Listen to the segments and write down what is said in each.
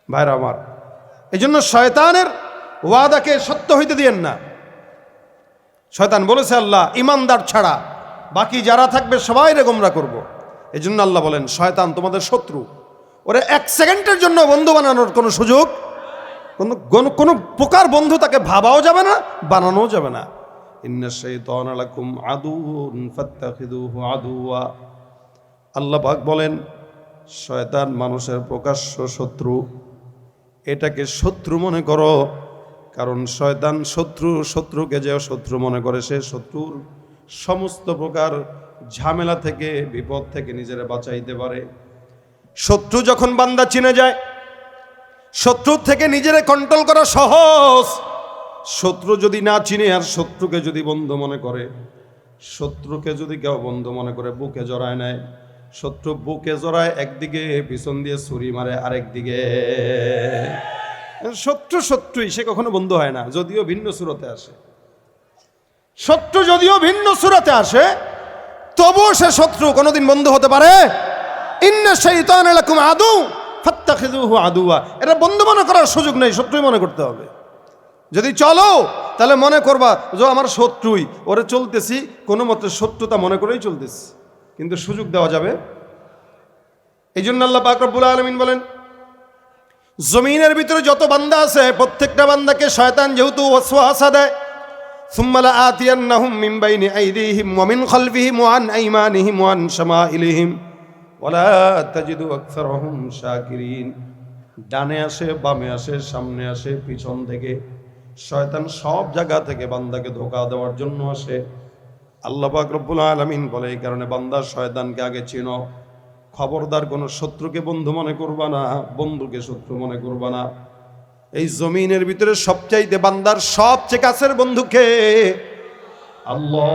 ভাইরা আমার, এই জন্য শয়তানের ওয়াদাকে সত্য হইতে দিয়েন না। শয়তান বলেছে আল্লাহ ইমানদার ছাড়া বাকি যারা থাকবে সবাই গোমরা করব। এই জন্য আল্লাহ বলেন শয়তান তোমাদের শত্রু, ওরে এক সেকেন্ডের জন্য বন্ধু বানানোর কোনো সুযোগ, কোনো প্রকার বন্ধু তাকে ভাবাও যাবে না, বানানোও যাবে না। ইন্না শাইতানা লাকুম আদুউন ফাত্তাখিযুহু আদুওয়া। আল্লাহ পাক বলেন শয়তান মানুষের প্রকাশ্য শত্রু, এটাকে শত্রু মনে করো। কারণ শয়তান শত্রুকে যে শত্রু মনে করে সে শত্রুর সমস্ত প্রকার ঝামেলা থেকে বিপদ থেকে নিজেরা বাঁচাইতে পারে। শত্রু যখন বান্দা চিনে যায়, শত্রুর থেকে নিজেরে কন্ট্রোল করা সহজ। শত্রু যদি না চিনে আর শত্রুকে যদি বন্ধু মনে করে, শত্রুকে যদি কেউ বন্ধু মনে করে বুকে জড়ায় নেয়, শত্রু বুকে জড়ায় একদিকে, পিছন দিয়ে ছুরি মারে আরেক দিকে। শত্রুই, সে কখনো বন্ধু হয় না, যদিও ভিন্ন সুরতে আসে। শত্রু যদিও ভিন্ন সুরতে আসে, তবুও সে শত্রু কোনোদিন বন্ধু হতে পারে। ইন্না শাইতানা লাকুম আদু ফাত্তাখিযুহু আদুওয়া। এটা বন্ধু মনে করার সুযোগ নেই, শত্রুই মনে করতে হবে। যদি চলো তাহলে মনে করবা যে আমার শত্রুই, ওরে চলতেছি কোনো মতে শত্রুতা মনে করেই চলতেছি, কিন্তু সুযোগ দেওয়া যাবে। এই জন্য আল্লাহ পাক রব্বুল আলামিন বলেন জমিনের ভিতরে যত বান্দা আছে প্রত্যেকটা বান্দাকে শয়তান যেহেতু ওয়াসওয়াসা দেয়, সুম্মা লাআতিয়ান্নাহুম মিন বাইনি আইদিহিম ওয়া মিন খালফিহিম ওয়া আন আইমানিহিম ওয়া আন শামাইলিহিম ওয়া লা তাজিদু আকসারহুম শাকিরিন। ডানে আসে, বামে আসে, সামনে আসে, পিছন থেকে শয়তান সব জায়গা থেকে বান্দাকে ধোঁকা দেওয়ার জন্য আসে। আল্লাহ পাক রব্বুল আলামিন বলে এই কারণে বান্দা শয়তানকে আগে চিনো। খবরদার কোনো শত্রুকে বন্ধু মনে করবা না, বন্ধুকে শত্রু মনে করবা না। এই জমিনের ভিতরে সবচাইতে বান্দার সবচেয়ে কাছের বন্ধুকে আল্লাহ,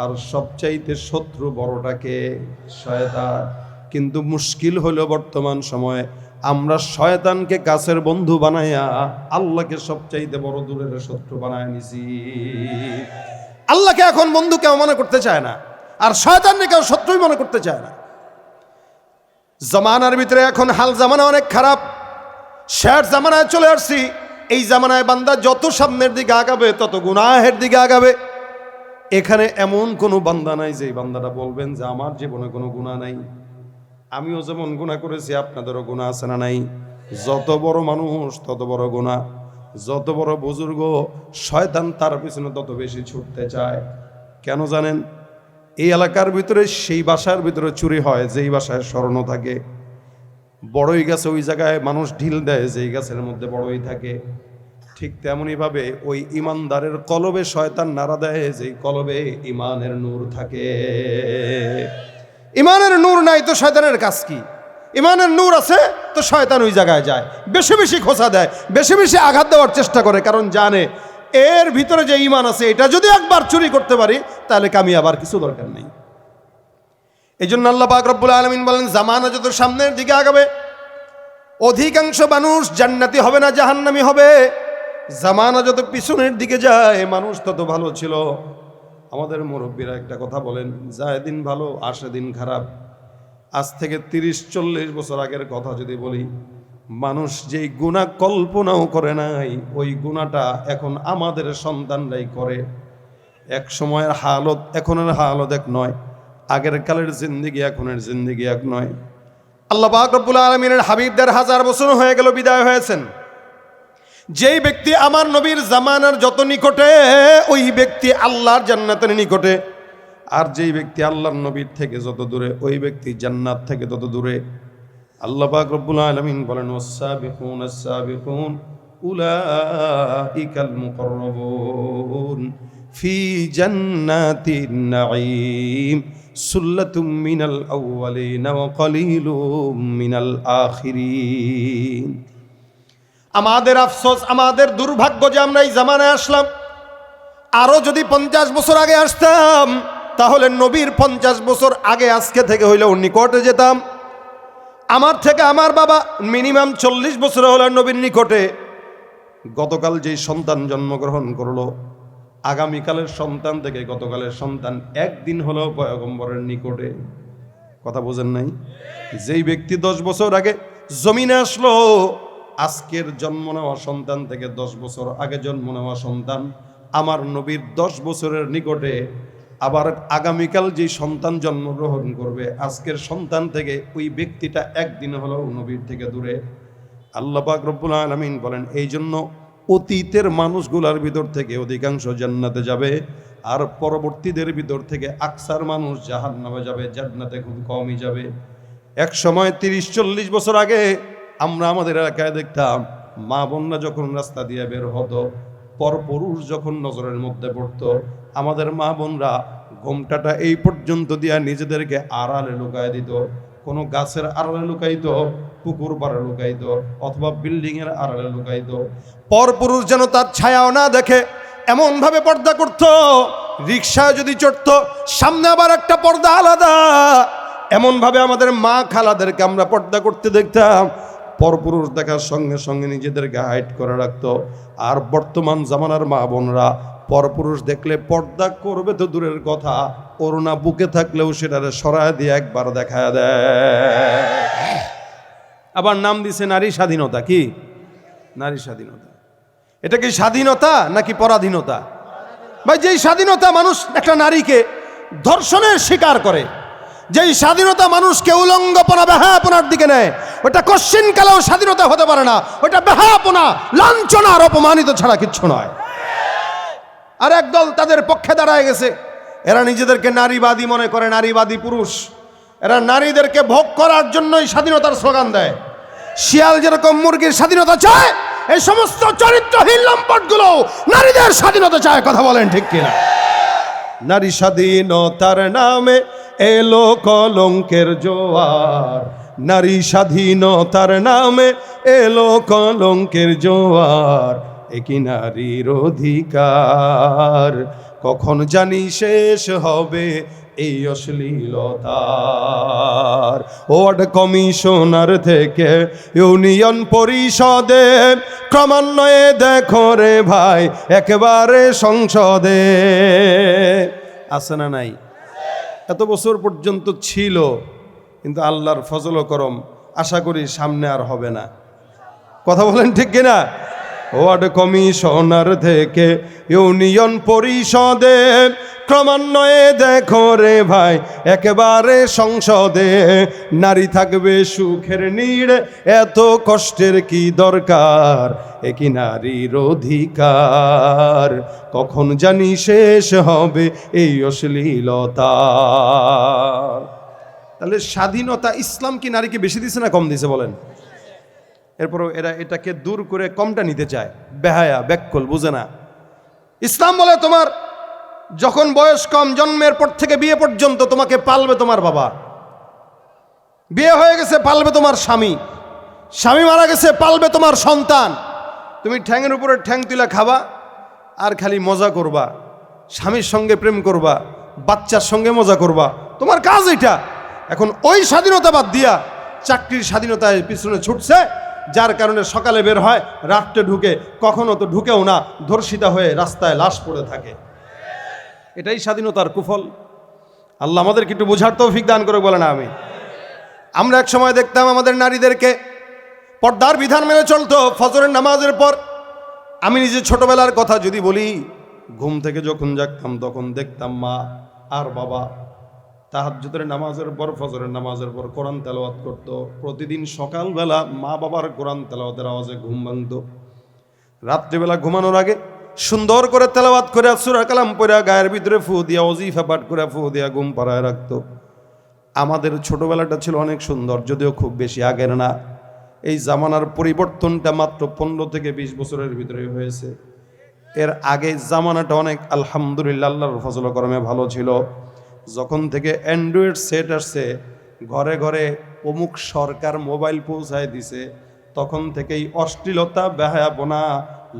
আর সবচাইতে শত্রু বড়টাকে শয়তান। কিন্তু মুশকিল হলো বর্তমান সময়ে আমরা শয়তানকে কাছের বন্ধু বানাইয়া আল্লাহকে সবচাইতে বড় দূরের শত্রু বানায় নিছি। আল্লাহকে এখন বন্ধু কেউ মনে করতে চায় না, আর শয়তানকে কেউ শত্রুই মনে করতে চায় না। জামানার ভিতরে এখন হাল জামানা অনেক খারাপ, শেষ জামানায় চলে আসছি। এই জামানায় বান্দা যত সামনের দিকে আগাবে তত গুনাহের দিকে আগাবে। এখানে এমন কোনো বান্দা নাই যে বান্দাটা বলবেন যে আমার জীবনে কোনো গুনাহ নাই। আমিও যেমন গুনাহ করেছি আপনাদেরও গুনাহ আছে না নাই? যত বড় মানুষ তত বড় গুনাহ, যত বড় বুজুর্গ, শয়তান তার পিছনে তত বেশি ছুটতে চায়। কেন জানেন? এই এলাকার ভিতরে সেই বাসার ভিতরে চুরি হয় যেই বাসায় স্বর্ণ থাকে। বড়ই গাছে ওই জায়গায় মানুষ ঢিল দেয় যেই গাছের মধ্যে বড়ই থাকে। ঠিক তেমনইভাবে ওই ইমানদারের কলবে শয়তান নাড়া দেয় যেই কলবে ইমানের নূর থাকে। ইমানের নূর নাই তো শয়তানের কাজ কি? ইমানের নূর আছে তো শয়তান ওই জায়গায় যায়, বেশি বেশি খোঁচা দেয়, বেশি বেশি আঘাত দেওয়ার চেষ্টা করে, কারণ জানে এর ভিতরে যে ইমান আছে এটা যদি একবার চুরি করতে পারি তাহলে কামিয়াব আর কিছু দরকার নেই। এই জন্য আল্লাহ পাক রব্বুল আলামিন বলেন জামানা যত সামনের দিকে আগাবে অধিকাংশ মানুষ জান্নাতি হবে না, জাহান্নামী হবে। জামানা যত পিছনের দিকে যায় মানুষ তত ভালো ছিল। আমাদের মুরব্বীরা একটা কথা বলেন, যায় দিন ভালো আসে দিন খারাপ। আজ থেকে 30-40 বছর আগের কথা যদি বলি, মানুষ যেই গুনাহ কল্পনাও করে নাই ওই গুনাহটা এখন আমাদের সন্তানরাই করে। এক সময়ের হালত এখনের হালত এক নয়, আগের কালের জিন্দেগি এখনের জিন্দেগি এক নয়। আল্লাহ পাক রব্বুল আলামিনের হাবিবদের 1000 বছর হয়ে গেল বিদায় হয়েছেন। যেই ব্যক্তি আমার নবীর জামানার যত নিকটে ওই ব্যক্তি আল্লাহর জান্নাতের নিকটে, আর যেই ব্যক্তি আল্লাহর নবীর থেকে যত দূরে ওই ব্যক্তি জান্নাত থেকে তত দূরে। আল্লাহ পাক রব্বুল আলামিন বলেন ওয়াস-সাবিকুন আস-সাবিকুন উলাইকাল মুকাররাবুন ফি জান্নাতিন নাঈম সুল্লাতুম মিনাল আউয়ালিন ওয়া কলিলুম মিনাল আখিরিন। আমাদের আফসোস, আমাদের দুর্ভাগ্য যে আমরা এই জামানায় আসলাম। আরো যদি 50 বছর আগে আসতাম তাহলে নবীর 50 বছর আগে আজকে থেকে হইলেও নিকটে যেতাম। আমার থেকে আমার বাবা মিনিমাম 40 বছর হলো নবীর নিকটে। গতকাল যেই সন্তান জন্মগ্রহণ করলো, আগামীকালের সন্তান থেকে গতকালের সন্তান একদিন হলেও পয়গম্বরের নিকটে। কথা বোঝেন নাই? যেই ব্যক্তি 10 বছর আগে জমিনে আসলো আজকের জন্ম নেওয়া সন্তান থেকে 10 বছর আগে জন্ম নেওয়া সন্তান আমার নবীর 10 বছরের নিকটে, আবার আগামীকাল যে সন্তান জন্মগ্রহণ করবে আজকের সন্তান থেকে ওই ব্যক্তিটা একদিন হলেও নবীর থেকে দূরে। আল্লাহ পাক রব্বুল আলামিন বলেন, এই জন্য অতীতের মানুষগুলার ভিতর থেকে অধিকাংশ জান্নাতে যাবে, আর পরবর্তীদের ভিতর থেকে আকসার মানুষ জাহান্নামে যাবে, জান্নাতে খুব কমই যাবে। এক সময় 30-40 বছর আগে আমরা আমাদের এলাকায় দেখতাম মা বোনরা যখন রাস্তা দিয়ে বের হতো, পরপুরুষ যখন নজরের মধ্যে পড়তো, আমাদের মা বোনরা ঘোমটাটা এই পর্যন্ত দিয়া নিজেদেরকে আড়ালে লুকায় দিত। কোনো গাছের আড়ালে লুকাইতো, পুকুর পাড়ে লুকাইতো, অথবা বিল্ডিং এর আড়ালে লুকাইতো, পরপুরুষ যেন তার ছায়াও না দেখে এমন ভাবে পর্দা করত। রিকশায় যদি চড়তো সামনে আবার একটা পর্দা আলাদা, এমন ভাবে আমাদের মা খালাদেরকে আমরা পর্দা করতে দেখতাম। পরপুরুষ দেখার সঙ্গে সঙ্গে নিজেদেরকে হাইড করে রাখতো। আর বর্তমান জামানার মা বোনরা পরপুরুষ দেখলে পর্দা করবে তো দূরের কথা, ওড়না বুকে থাকলেও সেটারে সরায় দিয়ে একবার দেখায় দেয়। আবার নাম দিছে নারী স্বাধীনতা। কি নারী স্বাধীনতা? এটা কি স্বাধীনতা নাকি পরাধীনতা? ভাই, যেই স্বাধীনতা মানুষ একটা নারীকে ধর্ষণের শিকার করে, যেই স্বাধীনতা মানুষকে উলঙ্গপনা বেহায়াপনার দিকে নেয়, ওটা কোশ্চিন কালেও স্বাধীনতা হতে পারে না। ওটা বেহায়াপনা, লাঞ্ছনা আর অপমানিত ছাড়া কিচ্ছু নয়। আর একদল তাদের পক্ষে দাঁড়ায় গেছে, এরা নিজেদেরকে নারীবাদী মনে করে, নারীবাদী পুরুষ। এরা নারীদেরকে ভোগ করার জন্যই স্বাধীনতার স্লোগান দেয়। শিয়াল যেরকম মুরগির স্বাধীনতা চায়, এই সমস্ত চরিত্রহীন লম্পটগুলো নারীদের স্বাধীনতা চায়। কথা বলেন ঠিক কিনা? নারী স্বাধীনতার নামে এলো কলঙ্কের জোয়ার, নারী স্বাধীনতার নামে এলো কলঙ্কের জোয়ার, একই নারীর অধিকার কখন জানি শেষ হবে এই অশ্লীলতার। ওয়ার্ড কমিশনার থেকে ইউনিয়ন পরিষদে, ক্রমান্বয়ে দেখো রে ভাই একেবারে সংসদে। আছে না নাই? এত বছর পর্যন্ত ছিল, কিন্তু আল্লাহর ফজল ও করম আশা করি সামনে আর হবে না। কথা বলেন ঠিক কিনা? ওয়ার্ড কমিশনার থেকে ইউনিয়ন পরিষদে, ক্রমান্বয়ে দেখো রে ভাই একেবারে সংসদে, নারী থাকবে সুখের নীড়ে, এত কষ্টের কি দরকার, একই নারীর অধিকার কখন জানি শেষ হবে এই অশ্লীলতা। তাহলে স্বাধীনতা ইসলাম কি নারীকে বেশি দিছে না কম দিছে বলেন? এরপরও এরা এটাকে দূর করে কমটা নিতে চায়। বেহায়া, ব্যাককল, বুঝে না। ইসলাম বলে তোমার যখন বয়স কম, জন্মের পর থেকে বিয়ে পর্যন্ত তোমাকে পালবে তোমার বাবা, বিয়ে হয়ে গেছে পালবে তোমার স্বামী, স্বামী মারা গেছে পালবে তোমার সন্তান। তুমি ঠ্যাংয়ের উপরে ঠ্যাং তুলে খাবা আর খালি মজা করবা, স্বামীর সঙ্গে প্রেম করবা, বাচ্চার সঙ্গে মজা করবা, তোমার কাজ এটা। এখন ওই স্বাধীনতা বাদ দিয়া চাকরির স্বাধীনতায় পিছনে ছুটছে, যার কারণে সকালে বের হয়, রাত্রে ঢুকে, কখনো তো ঢুকেও না, ধর্ষিতা হয়ে রাস্তায় লাশ পড়ে থাকে। এটাই স্বাধীনতার কুফল। আল্লাহ আমাদেরকে একটু বোঝার তৌফিক দান করে বলে না আমি। আমরা এক সময় দেখতাম আমাদের নারীদেরকে পর্দার বিধান মেনে চলতো। ফজরের নামাজের পর, আমি নিজে ছোটবেলার কথা যদি বলি, ঘুম থেকে যখন জাগতাম তখন দেখতাম মা আর বাবা তাহাজ্জুদের নামাজের পর, ফজরের নামাজের পর কোরআন তেলাওয়াত করত। প্রতিদিন সকালবেলা মা বাবার কোরআন তেলাওয়াতের আওয়াজে ঘুম ভাঙত। রাত্রিবেলা ঘুমানোর আগে সুন্দর করে তেলাওয়াত করে সূরা কালাম পড়ে গায়ের ভিতরে ফু দিয়া, ওজিফা পাঠ করে ফু দিয়া ঘুম পাড়ায় রাখতো। আমাদের ছোটবেলাটা ছিল অনেক সুন্দর, যদিও খুব বেশি আগের না। এই জামানার পরিবর্তনটা মাত্র 15 থেকে 20 বছরের ভিতরে হয়েছে। এর আগে জামানাটা অনেক আলহামদুলিল্লাহ আল্লাহর ফজল করমে ভালো ছিল। যখন থেকে অ্যান্ড্রয়েড সেট আসছে, ঘরে ঘরে অমুক সরকার মোবাইল পৌঁছায় দিছে, তখন থেকেই অশ্লীলতা, বেহায়াপনা,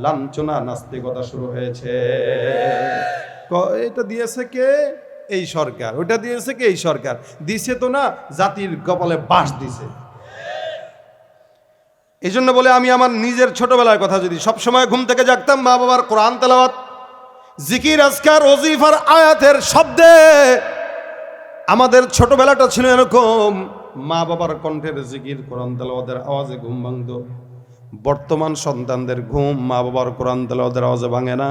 লাঞ্ছনা, নাস্তিকতা শুরু হয়েছে। এটা দিয়েছে কে? এই সরকার। ওটা দিয়েছে কে? এই সরকার। দিছে তো না, জাতির কপালে বাস দিছে। এই জন্য বলে আমি আমার নিজের ছোটবেলার কথা যদি সবসময় ঘুম থেকে জাগতাম মা বাবার কোরআন তেলাওয়াত, জিকির, আজকার, ওজিফার আয়াতের শব্দে। আমাদের ছোটবেলাটা ছিল এরকম, মা বাবার কণ্ঠের জিকির, কোরআন তেলাওয়াতের আওয়াজে ঘুম ভাঙত। বর্তমান সন্তানদের ঘুম মা বাবার কোরআন তেলাওয়াতের আওয়াজে ভাঙে না,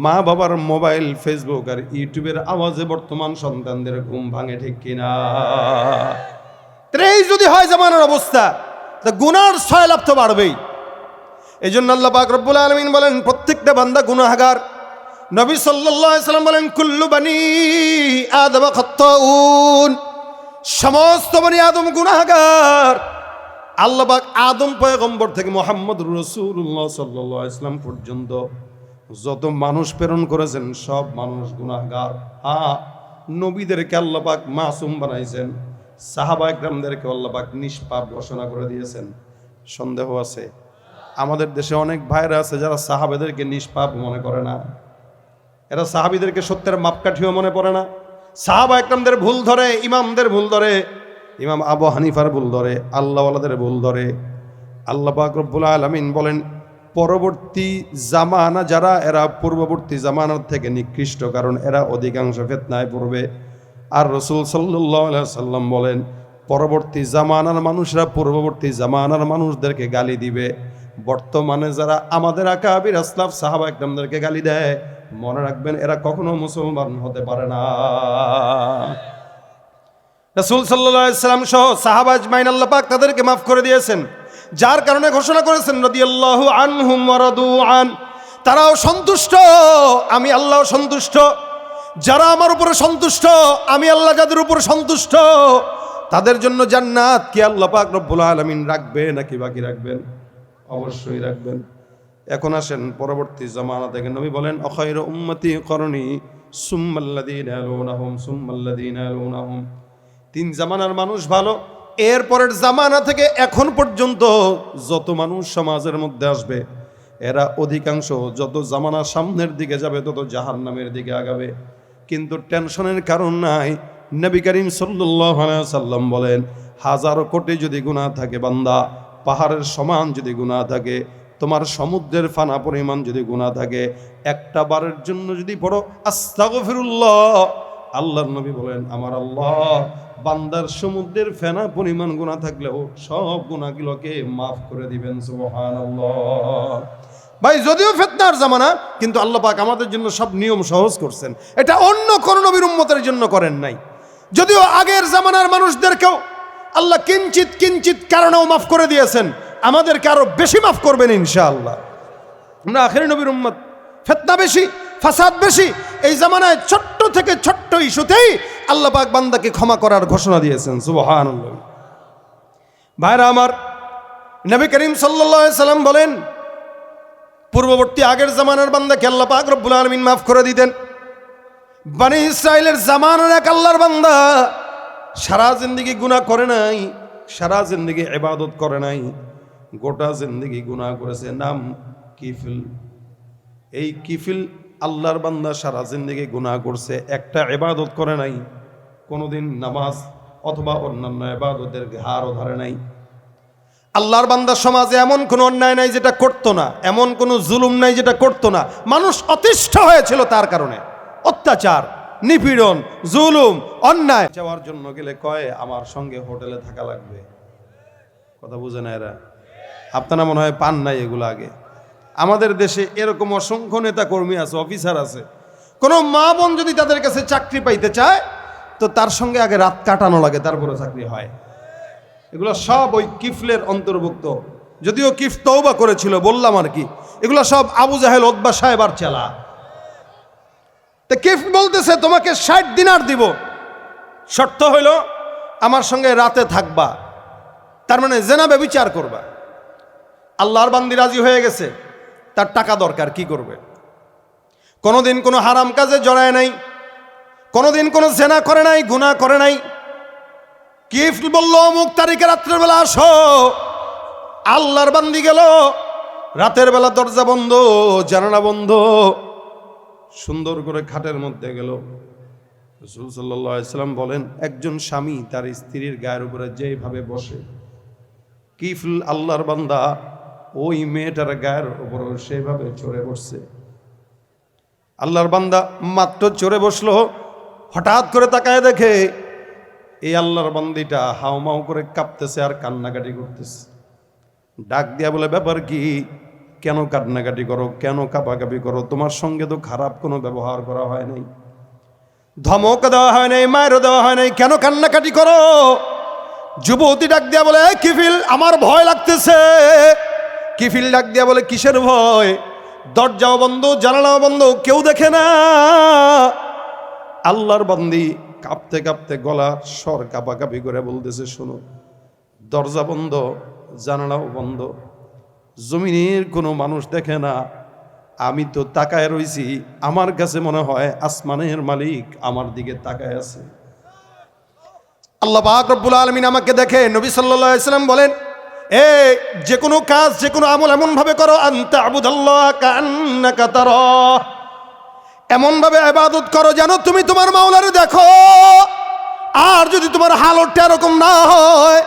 মা বাবার মোবাইল, ফেসবুক আর ইউটিউবের আওয়াজে বর্তমান সন্তানদের ঘুম ভাঙে, ঠিক কিনা? এই যদি হয় জামানার অবস্থা, তা গুনার সয়লাভ তো বাড়বেই। এই জন্য আল্লাহ পাক রব্বুল আলামিন বলেন প্রত্যেকটা বান্দা গুনাহগার। নবী সাল্লাল্লাহু আলাইহি সাল্লাম বলেন কুল্লু বানি আদম খাত্তাউন, সমস্ত বনি আদম গুনাহগার। আল্লাহ পাক আদম পয়গম্বর থেকে মুহাম্মদ রাসূলুল্লাহ সাল্লাল্লাহু আলাইহি সাল্লাম পর্যন্ত যত মানুষ প্রেরণ করেছেন সব মানুষ গুনাহগার। হ্যাঁ, নবীদেরকে আল্লাহ পাক মাসুম বানাইছেন, সাহাবা একরামদেরকে আল্লাহ পাক নিষ্পাপ ঘোষণা করে দিয়েছেন। সন্দেহ আছে? আমাদের দেশে অনেক ভাইরা আছে যারা সাহাবাদেরকে নিষ্পাপ মনে করে না, এরা সাহাবীদেরকে সত্যের মাপকাঠিও মনে পড়ে না। সাহাবা একরামদের ভুল ধরে, ইমামদের ভুল ধরে, ইমাম আবু হানিফার ভুল ধরে, আল্লাহওয়ালাদের ভুল ধরে। আল্লাহ পাক রব্বুল আলামিন বলেন পরবর্তী জামানা যারা, এরা পূর্ববর্তী জামানার থেকে নিকৃষ্ট, কারণ এরা অধিকাংশ ফিতনায় পড়বে। আর রাসূল সাল্লাল্লাহু আলাইহি সাল্লাম বলেন পরবর্তী জামানার মানুষরা পূর্ববর্তী জামানার মানুষদেরকে গালি দিবে। বর্তমানে যারা আমাদের আকাবির আসলাফ সাহাবা একরামদেরকে গালি দেয়, মনে রাখবেন এরা কখনো মুসলমান হতে পারে না। রাসূল সাল্লাল্লাহু আলাইহি সাল্লাম সহ সাহাবা আজমাইন আল্লাহ পাক তাদেরকে মাফ করে দিয়েছেন, যার কারণে ঘোষণা করেছেন রাদিয়াল্লাহু আনহুম ওয়া রাদু আন, তারাও সন্তুষ্ট, আমি আল্লাহ সন্তুষ্ট। যারা আমার উপরে সন্তুষ্ট, আমি আল্লাহ যাদের উপরে সন্তুষ্ট, তাদের জন্য জান্নাত কি আল্লাহ পাক রব্বুল আলামিন রাখবে নাকি বাকি রাখবেন? অবশ্যই রাখবেন। এখন আসেন পরবর্তী জামানা থেকে নবী বলেন আখায়রু উম্মতি করনি সুম্মাল্লাযীনা ইয়ালুনাহুম সুম্মাল্লাযীনা ইয়ালুনাহুম। তিন জামানার মানুষ ভালো, এরপরের জামানা থেকে এখন পর্যন্ত যত মানুষ সমাজের মধ্যে আসবে এরা অধিকাংশ যত জামানা সামনের দিকে যাবে তত জাহান্নামের দিকে আগাবে। কিন্তু টেনশনের কারণ নাই। নবী করিম সাল্লাল্লাহু আলাইহি সাল্লাম বলেন হাজারো কোটি যদি গুনাহ থাকে বান্দা, পাহাড়ের সমান যদি গুনাহ থাকে, তোমার সমুদ্রের ফানা পরিমাণ যদি গুনাহ থাকে, একটা বারের জন্য যদি পড়ো আস্তাগফিরুল্লাহ, আল্লাহর নবী বলেন আমার আল্লাহ বান্দার সমুদ্রের ফেনা পরিমাণ গুনাহ থাকলেও সব গুনাহগুলোকে মাফ করে দিবেন। সুবহানাল্লাহ। ভাই যদিও ফিতনার জামানা, কিন্তু আল্লাহ পাক আমাদের জন্য সব নিয়ম সহজ করছেন। এটা অন্য কোন নবীর উম্মতের জন্য করেন নাই। যদিও আগের জামানার মানুষদেরকেও আল্লাহ কিঞ্চিত কিঞ্চিত কারণেও মাফ করে দিয়েছেন, আমাদেরকে আরো বেশি মাফ করবেন ইনশাআল্লাহ। আমরা আখেরি নবীর উম্মত, ফিতনা বেশি, ফাসাদ বেশি। এই জামানায় ছোট্ট থেকে ছোট্ট ইস্যুতেই আল্লাহ পাক বান্দাকে ক্ষমা করার ঘোষণা দিয়েছেন। সুবহানাল্লাহ। ভাইরা আমার, নবী করিম সাল্লাল্লাহু আলাইহি সাল্লাম বলেন পূর্ববর্তী আগের জামানার বান্দাকে আল্লাহ পাক রব্বুল আলামিন মাফ করে দিতেন। বনি ইসরাইলের জামানার এক আল্লাহর বান্দা সারা জিন্দেগি গুনাহ করে নাই, সারা জিন্দেগি ইবাদত করে নাই, গোটা জিন্দেগি গুনাহ করেছে, নাম কিফিল। এই কিফিল আল্লাহর বান্দা সারা জিন্দেগি গুনাহ করছে, একটা ইবাদত করে নাই, কোনোদিন নামাজ অথবা অন্যান্য ইবাদতের হারও ধরে নাই। আল্লাহর বান্দা সমাজে এমন কোনো অন্যায় নাই যেটা করতো না, এমন কোনো জুলুম নাই যেটা করতো না। মানুষ অতিষ্ঠ হয়েছিল তার কারণে, অত্যাচার, নিপীড়ন, জুলুম, অন্যায়। যাওয়ার জন্য গেলে কয় আমার সঙ্গে হোটেলে থাকা লাগবে। কথা বুঝে না এরা? আপনারা মনে হয় পান নাই এগুলো আগে। আমাদের দেশে এরকম অসংখ্য নেতা কর্মী আছে, অফিসার আছে, কোনো মা বোন যদি তাদের কাছে চাকরি পাইতে চায় তো তার সঙ্গে আগে রাত কাটানো লাগে, তারপরে চাকরি হয়। এগুলো সব ওই কিফলের অন্তর্ভুক্ত। যদিও কিফ তওবা করেছিল, বললাম আর কি, এগুলো সব আবু জাহেল ওতবা সাহেবার চেলা। তো কিফ বলতেছে তোমাকে 60 দিনার দিব, শর্ত হইল আমার সঙ্গে রাতে থাকবা, তার মানে জেনা ব্যভিচার করবা। আল্লাহর বান্দি রাজি হয়ে গেছে, তার টাকা দরকার, কি করবে? কোনোদিন কোনো হারাম কাজে জড়ায় নাই, কোনোদিন কোনো জেনা করে নাই, গুনাহ করে নাই। কিফ বলল অমুক তারিখে রাত্রের বেলা আসো। আল্লাহর বান্দি গেল, রাতের বেলা দরজা বন্ধ, জানালা বন্ধ, সুন্দর করে খাটের মধ্যে গেল। রাসূল সাল্লাল্লাহু আলাইহি সাল্লাম বলেন একজন স্বামী তার স্ত্রীর গায়ের উপরে যেভাবে বসে, কিফল আল্লাহর বান্দা ওই মেয়েটার গায়ের উপর সেভাবে চড়ে বসছে। আল্লাহর বান্দা মাত্র চড়ে বসলো, হঠাৎ করে তাকায় দেখে এই আল্লাহর বান্দিটা হাউমাউ করে কাঁপতেছে আর কান্নাকাটি করতেছে। ডাক দিয়া বলে, ব্যাপার কি? কেন কান্নাকাটি করো, কেন কাঁপাকাঁপি করো? তোমার সঙ্গে তো খারাপ কোনো ব্যবহার করা হয় নাই, ধমক দেওয়া হয় নাই, মায়েরও দেওয়া হয় নাই, কেন কান্নাকাটি করো? যুবতী ডাক দিয়া বলে, কিফিল আমার ভয় লাগতেছে। কিফিল ডাক দিয়া বলে, কিসের ভয়? দরজাও বন্ধ, জানালাও বন্ধ, কেউ দেখে না। আল্লাহর বান্দি কাঁপতে কাঁপতে গলার স্বর কাঁপাকাঁপি করে বলতেছে, শোনো, দরজা বন্ধ, জানালাও বন্ধ, জমিনের কোনো মানুষ দেখে না, আমি তো তাকায় রইছি, আমার কাছে মনে হয় আসমানের মালিক আমার দিকে তাকায় আছে। আল্লাহ পাক রব্বুল আলামিন আমাকে দেখে। নবী সাল্লাল্লাহু আলাইহি সাল্লাম বলেন, যে কোনো কাজ, যে কোনো আমল এমন ভাবে করো, আনতা আবুদাল্লাহ কান্নাকা তারাহ, এমন ভাবে ইবাদত করো যেন তুমি তোমার মাওলারে দেখো। আর যদি তোমার হালতটা এরকম না হয়,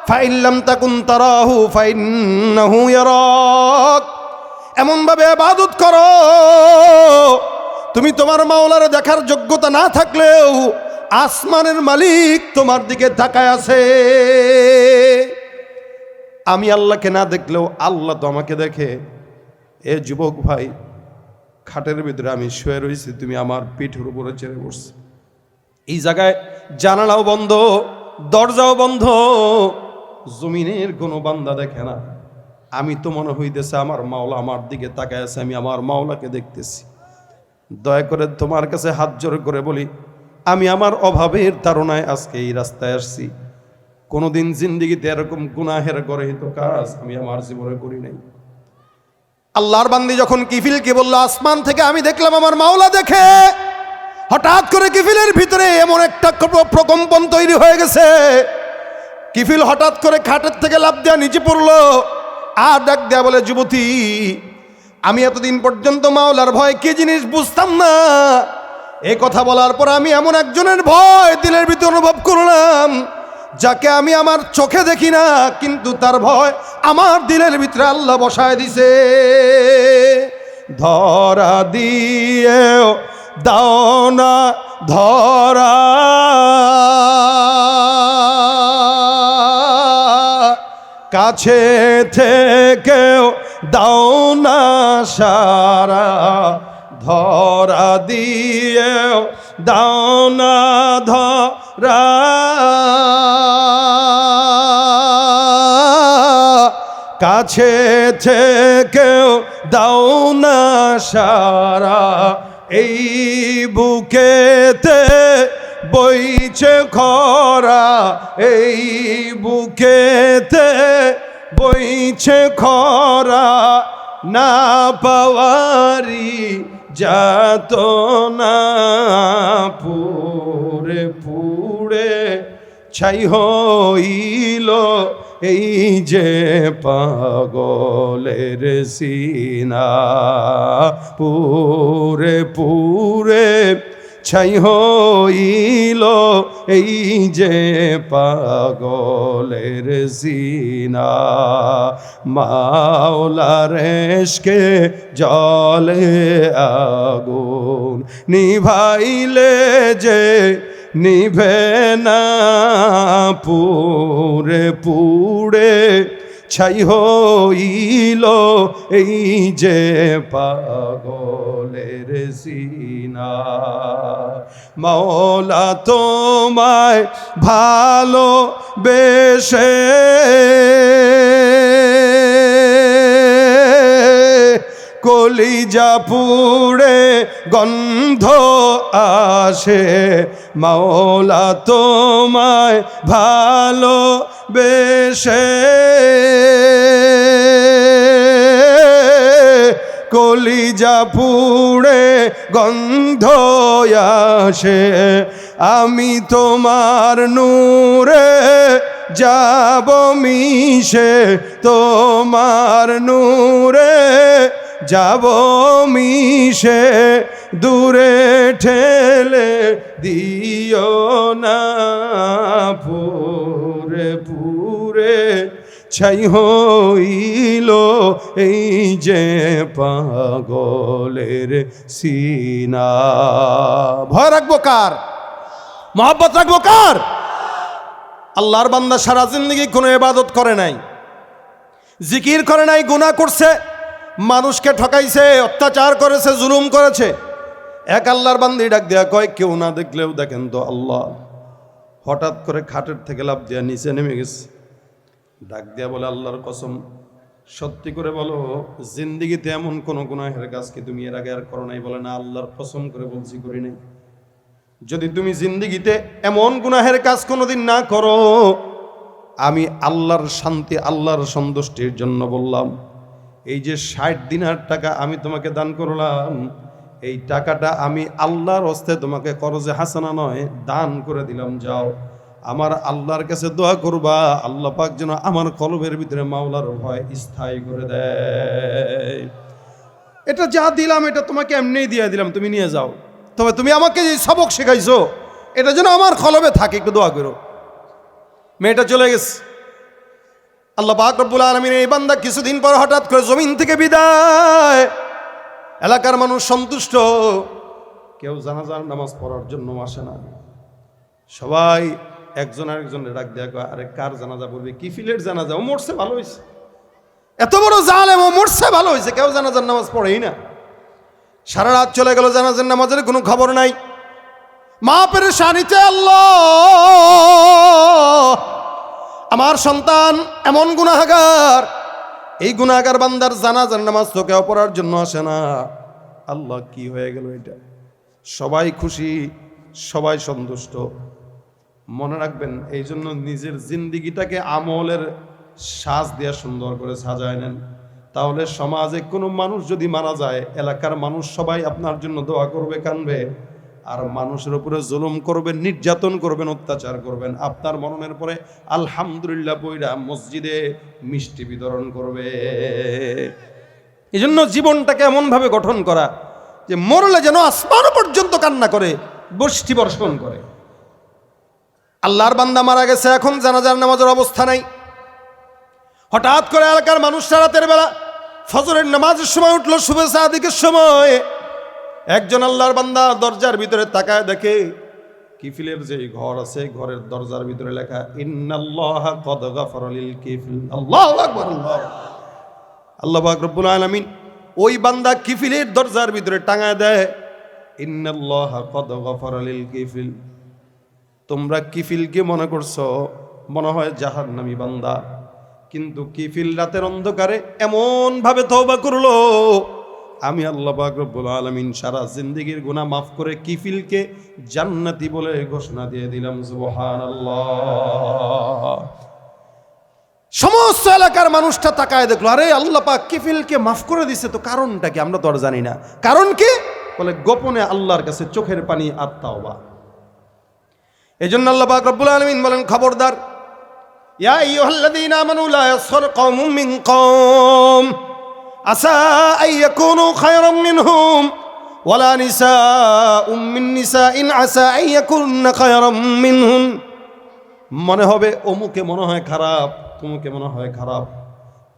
ফাইল্লাম তাকুন তারাহু ফাইন্নাহু ইয়ারাক, এমন ভাবে ইবাদত করো তুমি তোমার মাওলারে দেখার যোগ্যতা না থাকলেও আসমানের মালিক তোমার দিকে তাকায় আছে। আমি আল্লাহকে না দেখলেও আল্লাহ তো আমাকে দেখে। এ যুবক ভাই, খাটের ভিতরে আমি শুয়ে রয়েছি, তুমি আমার পিঠের উপরে চেড়ে বসছো। এই জায়গায় জানালাও বন্ধ, দরজাও বন্ধ, জমিনের কোনো বান্দা দেখে না। আমি তো মনে হইতেছে আমার মাওলা আমার দিকে তাকায় আছে, আমি আমার মাওলাকে দেখতেছি। দয়া করে তোমার কাছে হাত জোড় করে বলি, আমি আমার অভাবের তাড়নায় আজকে এই রাস্তায় আসছি। কোনোদিন জিন্দেগিতে এরকম গুনাহের গর্হিত কাজ আমি আমার জীবনে করি নাই। আল্লাহর বান্দি যখন কিফিলকে বলল, আসমান থেকে আমি দেখলাম আমার মাওলা দেখে, হঠাৎ করে কিফিলের ভিতরে এমন একটা প্রকম্পন তৈরি হয়ে গেছে। কিফিল হঠাৎ করে খাটের থেকে লাফ দেওয়া নিচে পড়লো, আর ডাক দেয়া বলে, যুবতী, আমি এতদিন পর্যন্ত মাওলার ভয় কি জিনিস বুঝতাম না। এই কথা বলার পর আমি এমন একজনের ভয় দিলের ভিতরে অনুভব করলাম, যাকে আমি আমার চোখে দেখি না, কিন্তু তার ভয় আমার দিলের ভিতরে আল্লাহ বসায় দিছে। ধরা দিয়েও দাও না ধরা, কাছে থেকেও দাও না সারা, ধরা দিয়েও দাও না ধরা, কাছে থেকেও দাও না সারা, এই বুকেতে বইছে খরা, এই বুকেতে বইছে খরা, না পাওয়ারি যাত না, পুরে পুরে ছাই হইল এই যে পাগলের সিনা, পুরে পুরে ছাই হইল এই যে পাগলের সিনা, মাওলার ইশকে জলে আগুন নিভাইলে যে নিভে না, পুরে পুরে ছাই হইল এই যে পাগলের সিনা। মাওলা তোমায় ভালো বেশে কলিজা পুড়ে গন্ধ আসে, মাওলা তোমায় ভালো বেশে কলিজা পুড়ে গন্ধ আসে, আমি তোমার নূরে যাব মিশে, তোমার নূরে যাব মিশে, দূরে ঠেলে দিও না, পুরে পুরে ছাই হইল এই যে পাগলের সিনা। ভয় রাখবো কার? মহব্বত রাখবো কার? আল্লাহর বান্দা সারা জিন্দগি কোনো ইবাদত করে নাই, জিকির করে নাই, গুনাহ করছে, মানুষকে ঠকাইছে, অত্যাচার করেছে, জুলুম করেছে। এক আল্লাহর বান্দি ডাক দেয়া কয়, কেউ না দেখলেও দেখেন তো আল্লাহ। হঠাৎ করে খাটের থেকে লাফ দিয়া নিচে নেমে গেছে। ডাক দিয়া বলে, আল্লাহর কসম, সত্যি করে বলো, জিন্দিগিতে এমন কোন গুনাহের কাজ কি তুমি এর আগে আর করো নাই? বলে, না আল্লাহর কসম করে বলছি করি নাই। যদি তুমি জিন্দিগিতে এমন গুনাহের কাজ কোনোদিন না করো, আমি আল্লাহর শান্তি, আল্লাহর সন্তুষ্টির জন্য বললাম, এই যে 60 দিনার টাকা আমি তোমাকে দান করলাম, এই টাকাটা আমি আল্লাহর হস্তে তোমাকে করজে হাসানা নয়, দান করে দিলাম। যাও আমার আল্লাহর কাছে দোয়া করবা, আল্লাহ পাক যেন আমার কলবের ভিতরে মাওলার ভয় স্থায়ী করে দেয়। এটা যা দিলাম এটা তোমাকে এমনিই দিয়ে দিলাম, তুমি নিয়ে যাও। তবে তুমি আমাকে যে সবক শেখাইছো এটা যেন আমার কলবে থাকে, একটু দোয়া করো। মেয়েটা চলে গেছে। আল্লাহ পাক রব্বুল আলামিন এই বান্দা কিছুদিন পর হঠাৎ করে জমিন থেকে বিদায়। এলাকার মানুষ সন্তুষ্ট, কেউ জানাজার নামাজ পড়ার জন্য আসে না। সবাই একজন আরেকজনের ডাক দেয়া কয়, আরে কার জানাজা পড়বে? কিফিলের জানাজা, ও মরছে ভালো হয়েছে। এত বড় জালেম, ও মরছে ভালো হয়েছে, কেউ জানাজার নামাজ পড়েই না। সারা রাত চলে গেল, জানাজার নামাজের কোনো খবর নাই। মা পেরেশানিতে, আল্লাহ আমার সন্তান এমন গুনাহগার, এই গুনাহগার বান্দার জানাজার নামাজ তো কেউ পড়ার জন্য আসে না। আল্লাহ কি হয়ে গেল এটা? সবাই খুশি, সবাই সন্তুষ্ট। মনে রাখবেন, এই জন্য নিজের জিন্দিগিটাকে আমলের সাজ দিয়ে সুন্দর করে সাজায় নেন। তাহলে সমাজে কোনো মানুষ যদি মারা যায়, এলাকার মানুষ সবাই আপনার জন্য দোয়া করবে, কানবে। আর মানুষের উপরে জুলুম করবেন, নির্যাতন করবেন, অত্যাচার করবেন, আপনার মরণের পরে আলহামদুলিল্লাহ বইরা মসজিদে মিষ্টি বিতরণ করবে। এই জন্য জীবনটাকে এমনভাবে গঠন করা যে মরলে যেন আসমান পর্যন্ত কান্না করে, বৃষ্টি বর্ষণ করে। আল্লাহর বান্দা মারা গেছে, এখন জানাজার নামাজের অবস্থা নাই। হঠাৎ করে এলাকার মানুষরা রাতের বেলা ফজরের নামাজের সময় উঠলো, শুভে সাদিকের সময় একজন আল্লাহর বান্দা দরজার ভিতরে তাকায়, দেখে কিফিলের যে ঘর আছে, ঘরের দরজার ভিতরে লেখা ইন্নাল্লাহা কদ গাফারা লিল কিফিল। আল্লাহু আকবার। আল্লাহ পাক রব্বুল আলামিন ওই বান্দা কিফিলের দরজার ভিতরে টাঙায় দেয়, ইন্নাল্লাহা কদ গাফারা লিল কিফিল। তোমরা কিফিলকে মনে করছো মনে হয় জাহান্নামী বান্দা, কিন্তু কিফিল রাতের অন্ধকারে এমন ভাবে তওবা করলো, আমি আল্লাহ পাক রব্বুল আলামিন সারা জিন্দেগীর গুনাহ মাফ করে কিফিলকে জান্নাতি বলে ঘোষণা দিয়ে দিলাম। সুবহানাল্লাহ। সমস্ত এলাকার মানুষটা তাকায় দেখলো, আরে আল্লাহ পাক কিফিলকে মাফ করে দিছে, তো কারণটা কি? আমরা তো আর জানি না। কারণ কি? বলে গোপনে আল্লাহর কাছে চোখের পানি আর তাওবা। এজন্য আল্লাহ পাক রব্বুল আলামিন বলেন, খবরদার, ইয়া আইয়ুহাল্লাযীনা আমানু লা ইয়াসখার কওমুম মিন কওম আসা আইয়াকুনু খায়রাম মিনহুম ওয়ালা নিসাউম মিন নিসাইন আসা আইয়াকুননা খায়রাম মিনহুন। মনে হবে অমুকে মনে হয় খারাপ, তমুকে মনে হয় খারাপ।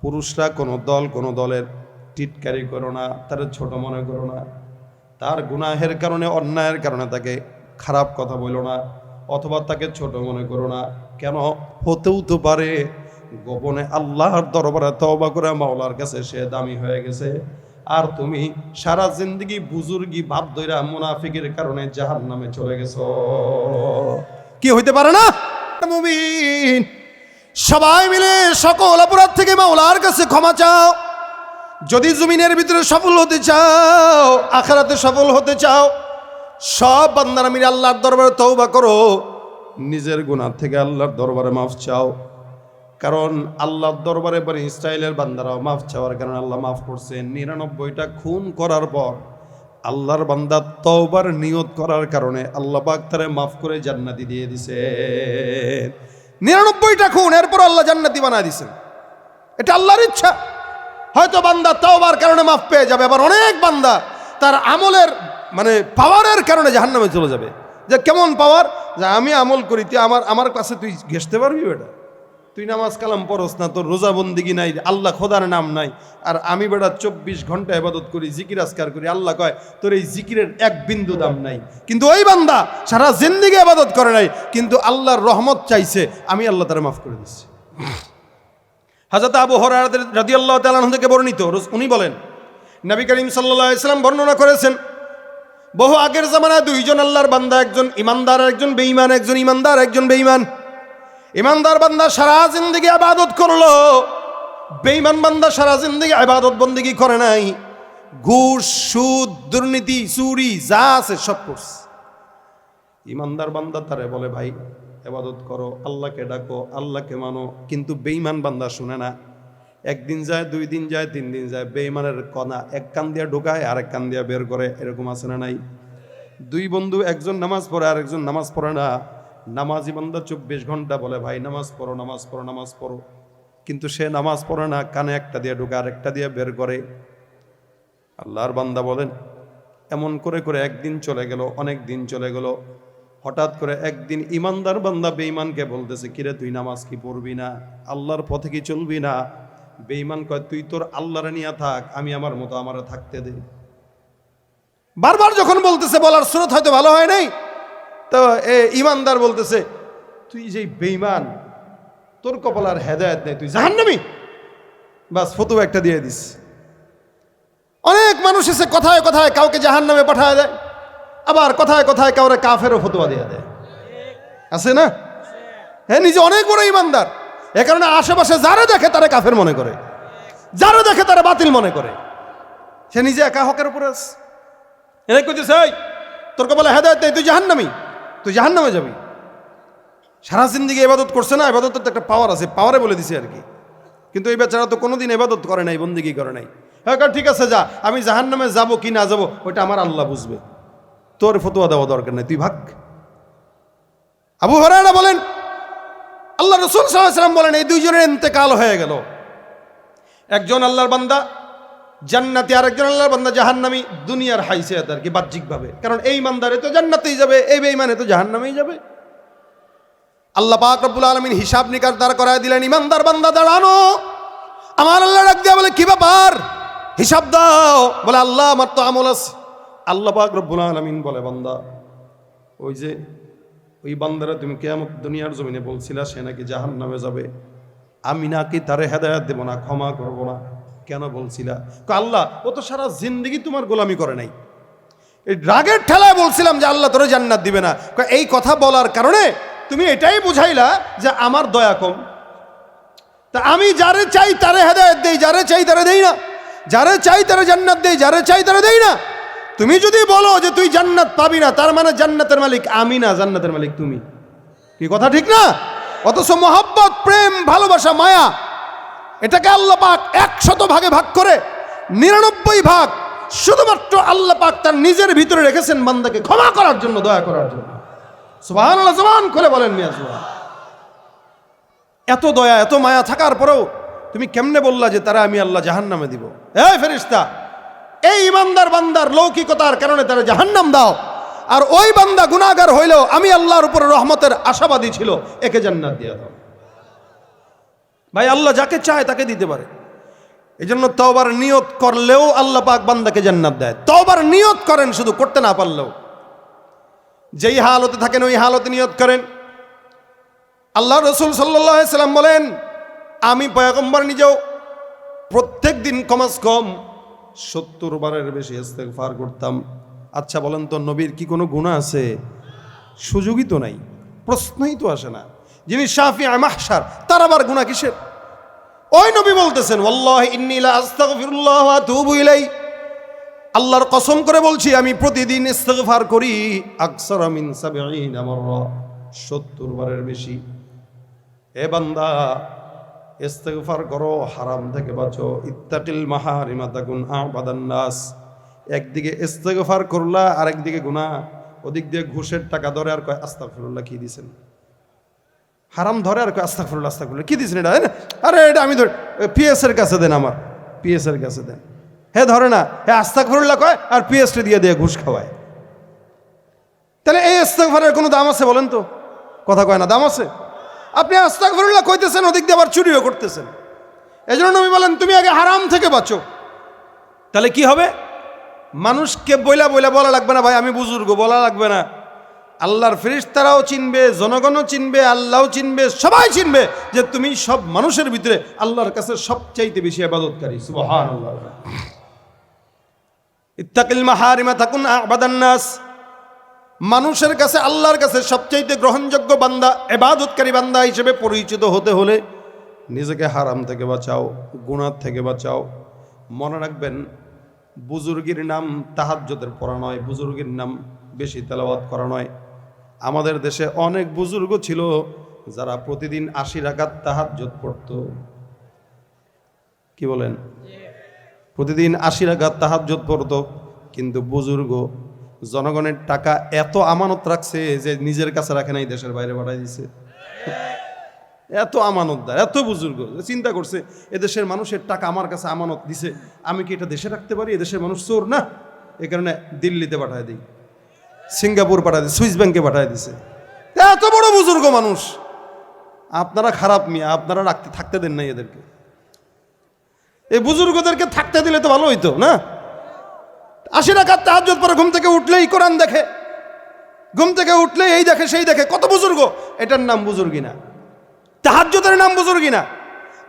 পুরুষরা কোনো দল কোনো দলের টিটকারি করো না, তার ছোট মনে করো না, তার গুনাহের কারণে, অন্যায়ের কারণে তাকে খারাপ কথা বলো না, অথবা তাকে ছোট মনে করো না। কেন? হতেও তো পারে গোপনে আল্লাহর দরবারে তওবা করে মাওলার কাছে সে দামি হয়ে গেছে, আর তুমি সারা জিন্দেগি বুজুর্গি ভাব ধইরা মুনাফিকের কারণে জাহান্নামে চলে গেছো। কি হইতে পারে না? মুমিন সবাই মিলে সকল অপরাধ থেকে মাওলার কাছে ক্ষমা চাও। যদি জমিনের ভিতরে সফল হতে চাও, আখিরাতে সফল হতে চাও, সব বান্দারা মিলে আল্লাহর দরবারে তওবা করো, নিজের গুনাহ থেকে আল্লাহর দরবারে মাফ চাও। কারণ আল্লাহর দরবারে বনি ইসরাইলের বান্দারাও মাফ চাওয়ার কারণে আল্লাহ মাফ করছে। 99টা খুন করার পর আল্লাহর বান্দা তওবার নিয়ত করার কারণে আল্লাহ পাক তারে মাফ করে জান্নাতি দিয়ে দিছে। 99টা খুন, এরপর আল্লাহ জান্নাতি বানায় দিছেন। এটা আল্লাহর ইচ্ছা। হয়তো বান্দা তওবার কারণে মাফ পেয়ে যাবে, আবার অনেক বান্দা তার আমলের পাওয়ারের কারণে জাহান্নামে চলে যাবে। যে কেমন পাওয়ার? যে আমি আমল করি, তুই আমার কাছে তুই ঘেসতে পারবি? বেটা তুই নামাজ কালাম পড়স না, তোর রোজা বন্দিগি নাই, আল্লাহ খোদার নাম নাই, আর আমি বেটা 24 ঘন্টা ইবাদত করি, জিকির আজকার করি। আল্লাহ কয় তোর এই জিকিরের এক বিন্দু দাম নাই। কিন্তু ওই বান্দা সারা জিন্দেগি ইবাদত করে নাই, কিন্তু আল্লাহর রহমত চাইছে, আমি আল্লাহ তারে মাফ করে দিচ্ছি। হযরত আবু হুরায়রা রাদিয়াল্লাহু তাআলা আনহু থেকে বর্ণিত, উনি বলেন নবী করিম সাল্লাল্লাহু আলাইহি ওয়াসাল্লাম বর্ণনা করেছেন, বহু আগের জামানায় দুইজন আল্লাহর বান্দা, একজন ইমানদার আর একজন বেঈমান, একজন ইমানদার একজন বেঈমান। ইমানদার বান্দা সারা জিন্দেগি ইবাদত করলো, বেঈমান বান্দা সারা জিন্দেগি ইবাদত বন্দেগী করে নাই, ঘুষ সুদ দুর্নীতি চুরি যা আছে সব করছে। ইমানদার বান্দা তারে বলে ভাই ইবাদত করো, আল্লাহকে ডাকো, আল্লাহকে মানো, কিন্তু বেঈমান বান্দা শুনে না। একদিন যায়, 2 দিন যায়, 3 দিন যায়, বেঈমানের কণা এক কান দিয়া ঢোকায় আর এক কান দিয়া বের করে, এরকম আছে না নাই? 2 বন্ধু, একজন নামাজ পড়ে আর একজন নামাজ পড়ে না। নামাজি বান্দা 24 ঘন্টা বলে ভাই নামাজ পড়ো, নামাজ পড়ো, নামাজ পড়ো, কিন্তু সে নামাজ পড়ে না, কানে একটা দিয়ে ঢোকে আর একটা দিয়ে বের করে। আল্লাহর বান্দা বলেন এমন করে করে একদিন চলে গেল, অনেক দিন চলে গেল। হঠাৎ করে একদিন ইমানদার বান্দা বেঈমানকে বলতেছে, কিরে তুই নামাজ কি পড়বি না, আল্লাহর পথে কি চলবি না? বেঈমান কয় তুই তোর আল্লাহরে নিয়ে থাক, আমি আমার মতো আমারে থাকতে দে। বারবার যখন বলতেছে, বলার সুরত হয়তো ভালো হয় নাই, তো ইমানদার বলতেছে তুই যে বেঈমান, তোর কপাল আর হেদায়েত নেই, তুই জাহান্নামী। বাস ফতোয়া একটা দিয়ে দিস। অনেক মানুষ এসে কথায় কথায় কাউকে জাহান্নামে পাঠায় দেয়, আবার কথায় কথায় কাউরে কাফেরও ফতোয়া দিয়ে দেয়, আছে না? হ্যাঁ, নিজে অনেক বড় ইমানদার, এ কারণে আশেপাশে যারা দেখে তারা কাফের মনে করে, যারা দেখে তারা বাতিল মনে করে। সে নিজে একা হকের উপরে আছে। এনে কইতেছে এই তোর কপালে হেদায়েত নেই, তুই জাহান্নামী, তুই জাহান্নামে যাবি। সারা জিন্দেগি ইবাদত করছে না, ইবাদতের তো একটা পাওয়ার আছে, পাওয়ারে বলে দিছে আর কি। কিন্তু এই বেচারা তো কোনোদিন ইবাদত করে নাই, বন্দেগী করে নাই। হ্যাঁ ঠিক আছে যা, আমি জাহান্নামে যাব কি না যাব ওইটা আমার আল্লাহ বুঝবে, তোর ফতোয়া দেওয়া দরকার নেই, তুই ভাগ। আবু হুরায়রা বলেন আল্লাহ রাসূল সাল্লাল্লাহু আলাইহি ওয়াসাল্লাম বলেন এই দুইজনের ইন্তেকাল হয়ে গেল। একজন আল্লাহর বান্দা জান্নাতি আর একজন আল্লাহর বান্দা জাহান্নামী, দুনিয়ার হাইসিয়ত আর কি, বাহ্যিকভাবে। কারণ এই ইমানদারে তো জান্নাতেই যাবে, এই বেঈমানে তো জাহান্নামেই যাবে। আল্লাহ পাক রব্বুল আলামিন হিসাব নিকাশ দাঁড় করায় দিলেন। ইমানদার বান্দা দাঁড়ানো, আমার আল্লাহ ডাক দিয়া বলে কি ব্যাপার, হিসাব দাও। বলে আল্লাহ আমার তো আমল আছে। আল্লাহ পাক রব্বুল আলামিন বলে বান্দা ওই যে ওই বান্দারা তুমি কিয়ামত দুনিয়ার জমিনে বলছিলা সে নাকি জাহান্নামে যাবে, আমি নাকি তারে হেদায়েত দেব না, ক্ষমা করব না, কেন বলছিলা? আল্লাহ ও তো সারা জিন্দেগি তোমার গোলামি করে নাই, এই রাগের ঠেলায় বলছিলাম যে আল্লাহ তোরে জান্নাত দিবে না। এই কথা বলার কারণে তুমি এটাই বুঝাইলা যে আমার দয়া কম। তা আমি যারে চাই তারে হেদায়েত দেই, যারে চাই তারে দেই না, যারে চাই তারে জান্নাত দেই, যারে চাই তারে দেই না। তুমি যদি বলো যে তুই জান্নাত পাবি না, তার মানে জান্নাতের মালিক আমি না, জান্নাতের মালিক তুমি। কি কথা ঠিক না? অথচ মহব্বত, প্রেম, ভালোবাসা, মায়া, এটাকে আল্লাহ পাক 100 ভাগে ভাগ করে 99 ভাগ শুধুমাত্র আল্লাহ পাক তার নিজের ভিতরে রেখেছেন বান্দাকে ক্ষমা করার জন্য, দয়া করার জন্য। সুবহানাল্লাহ, জবান খুলে বলেন মিয়া সুবহান। এত দয়া এত মায়া থাকার পরেও তুমি কেমনে বললা যে তারা আমি আল্লাহ জাহান্নামে দিব? এই ফেরেশতা, এই ইমানদার বান্দার লৌকিকতার কারণে তারা জাহান্নাম দাও, আর ওই বান্দা গুনাহগার হইলেও আমি আল্লাহর উপরে রহমতের আশাবাদী ছিল, একে জান্নাত দিয়ে দাও। ভাই আল্লাহ যাকে চায় তাকে দিতে পারে। এই জন্য তওবার নিয়ত করলেও আল্লাহ পাক বান্দাকে জান্নাত দেয়। তওবার নিয়ত করেন, শুধু করতে না পারলেও। যেই হালতে থাকেন ওই হালতে নিয়ত করেন। আল্লাহ রাসূল সাল্লাল্লাহু আলাইহি সাল্লাম বলেন আমি পয়গম্বর নিজেও প্রত্যেক দিন কমাস কম 70 বারের বেশি ইস্তেগফার করতাম। আচ্ছা বলেন তো নবীর কি কোনো গুনাহ আছে? সুযোগই তো নাই, প্রশ্নই তো আসে না। যিনি শাফিআ মাহশার, তার আবার গুনাহ কিসের? ওই নবী বলতেছেন ওয়াল্লাহি ইন্নী লা আস্তাগফিরুল্লাহ ওয়া আতুবু ইলাই, আল্লাহর কসম করে বলছি আমি প্রতিদিন ইস্তেগফার করি আকসার মিন 70 মাররা, 70 বারের বেশি। এ বান্দা ইস্তেগফার করো, হারাম থেকে বাঁচো। ইত্তাকিল মাহারিমা তাকুন আবাদান নাস। একদিকে ইস্তেগফার করলা, আরেকদিকে গুনাহ। ওদিক দিয়ে ঘুষের টাকা ধরে আর কয় আস্তাগফিরুল্লাহ, কি দিছেন? হারাম ধরে আর কয় আস্তাগফিরুল্লাহ, আস্তাগফিরুল্লাহ, কি দিছেন এটা? আরে এটা আমি ধর পিএস এর কাছে দেন, আমার পিএস এর কাছে দেন। হে ধরে না, হে আস্তাগফিরুল্লাহ কয় আর পিএসটি দিয়ে দিয়ে ঘুষ খাওয়ায়। তাহলে এই ইস্তেগফারের কোনো দাম আছে বলেন তো? কথা কয় না, দাম আছে? আপনি আস্তাগফিরুল্লাহ কইতেছেন, ওদিক দিয়ে আবার চুরিও করতেছেন। এই জন্য নবী বলেন তুমি আগে হারাম থেকে বাঁচো। তাহলে কি হবে? মানুষকে বলা লাগবে না, ভাই আমি বুজুর্গ, বলা লাগবে না। আল্লাহর ফেরেশতারাও চিনবে, জনগণও চিনবে, আল্লাহও চিনবে, সবাই চিনবে যে তুমি সব মানুষের ভিতরে আল্লাহর কাছে সবচাইতে বেশি ইবাদতকারী। সুবহানাল্লাহ। ইত্তাকিল মাহারিমা তাকুন আবাদান নাস। মানুষের কাছে আল্লাহর কাছে সবচাইতে গ্রহণযোগ্য বান্দা, ইবাদতকারী বান্দা হিসেবে পরিচিত হতে হলে নিজেকে হারাম থেকে বাঁচাও, গুনাহ থেকে বাঁচাও। মনে রাখবেন, বুজুর্গের নাম তাহাজ্জুদের পড়া নয়, বুজুর্গের নাম বেশি তেলাওয়াত করা নয়। আমাদের দেশে অনেক বুজুর্গ ছিল যারা প্রতিদিন 80 রাকাত তাহাজ্জুদ পড়তো। কি বলেন? প্রতিদিন 80 রাকাত তাহাজ্জুদ পড়তো, কিন্তু বুজুর্গ জনগণের টাকা এত আমানত রাখছে যে নিজের কাছে রাখে নাই, দেশের বাইরে পাঠাই দিছে। এত আমানতদার, এত বুজুর্গ চিন্তা করছে এদেশের মানুষের টাকা আমার কাছে আমানত দিছে, আমি কি এটা দেশে রাখতে পারি? এদেশের মানুষ চোর না, এই কারণে দিল্লিতে পাঠায় দিই, সিঙ্গাপুর পাঠায় দিই, সুইস ব্যাংকে পাঠায় দিছে। এত বড় বুজুর্গ মানুষ, আপনারা খারাপ মিয়া, আপনারা থাকতে দেন নাই এদেরকে। এই বুজুর্গদেরকে থাকতে দিলে তো ভালো হইতো না? 80 রাকাত তাহাজ্জুদ পরে ঘুম থেকে উঠলেই কোরআন দেখে, ঘুম থেকে উঠলে এই দেখে সেই দেখে, কত বুজুর্গ। এটার নাম বুজুর্গি না, তাহাজ্জুদের নাম বুজুর্গি না,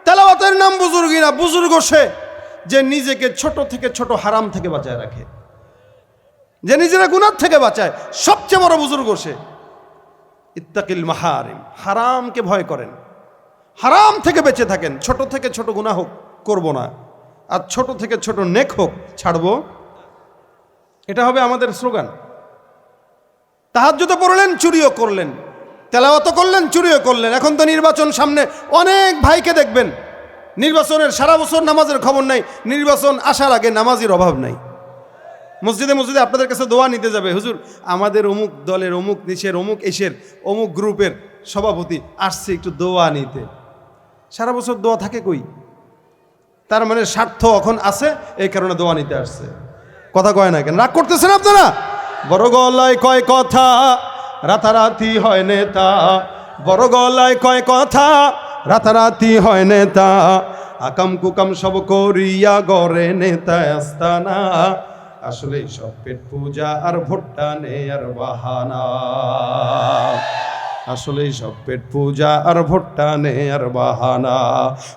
তেলাওয়াতের নাম বুজুর্গি না। বুজুর্গ সে যে নিজেকে ছোট থেকে ছোট হারাম থেকে বাঁচায় রাখে, যে নিজেরা গুনাহ থেকে বাঁচায়, সবচেয়ে বড় বুজুর্গ সে। ইত্তাকিল মাহারিম, হারামকে ভয় করেন, হারাম থেকে বেঁচে থাকেন। ছোট থেকে ছোট গুনাহ হোক করব না, আর ছোট থেকে ছোট নেক হোক ছাড়বো, এটা হবে আমাদের স্লোগান। তাহাজ্জুদে পড়লেন, চুরিও করলেন, তেলাওয়াত করলেন, চুরিও করলেন। এখন তো নির্বাচন সামনে, অনেক ভাইকে দেখবেন নির্বাচনের সারা বছর নামাজের খবর নাই, নির্বাচন আসার আগে নামাজের অভাব নাই। মসজিদে মসজিদে আপনাদের কাছে দোয়া নিতে যাবে, হুজুর আমাদের অমুক দলের, অমুক দেশের, অমুক এসের, অমুক গ্রুপের সভাপতি আসছে একটু দোয়া নিতে। সারা বছর দোয়া থাকে কই? তার মানে স্বার্থ এখন আছে, এই কারণে দোয়া নিতে আসছে। কথা কয় না কেন? রাগ করতেছেন আপনারা? বড় গলায় কয় কথা, রাতারাতি হয় নেতা। বড় গলায় কয় কথা, রাতারাতি হয় নেতা। আকাম কুকাম সব করিয়া গড়ে নেতা আস্তানা। আসলে সব পেট পূজা আর ভোট্টা নে আর বাহানা। আসলে সব পেট পূজা আর ভোট্টা নে আর বাহানা।